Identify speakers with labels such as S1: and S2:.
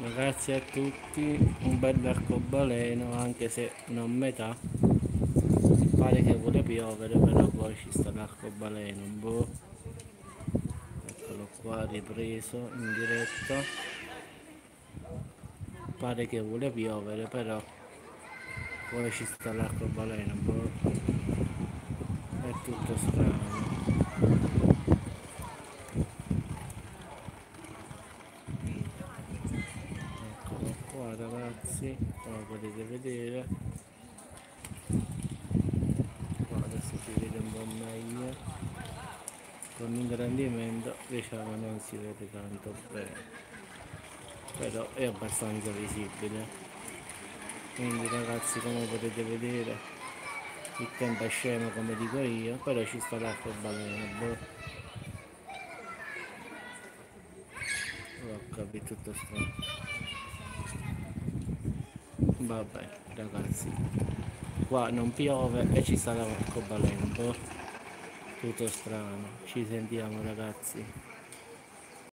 S1: Ragazzi a tutti, un bel arcobaleno, anche se non metà, pare che vuole piovere, però poi ci sta l'arcobaleno, boh, eccolo qua ripreso in diretta, pare che vuole piovere, però poi ci sta l'arcobaleno, boh, è tutto strano. Eccolo qua ragazzi, come potete vedere, qua adesso si vede un po' meglio, con l'ingrandimento diciamo non si vede tanto bene, però è abbastanza visibile. Quindi ragazzi, come potete vedere, il tempo è scemo come dico io, però ci sta l'arcobaleno, boh, ho capito tutto strano. Vabbè ragazzi, qua non piove e ci sta l'arcobaleno, boh, tutto strano. Ci sentiamo ragazzi.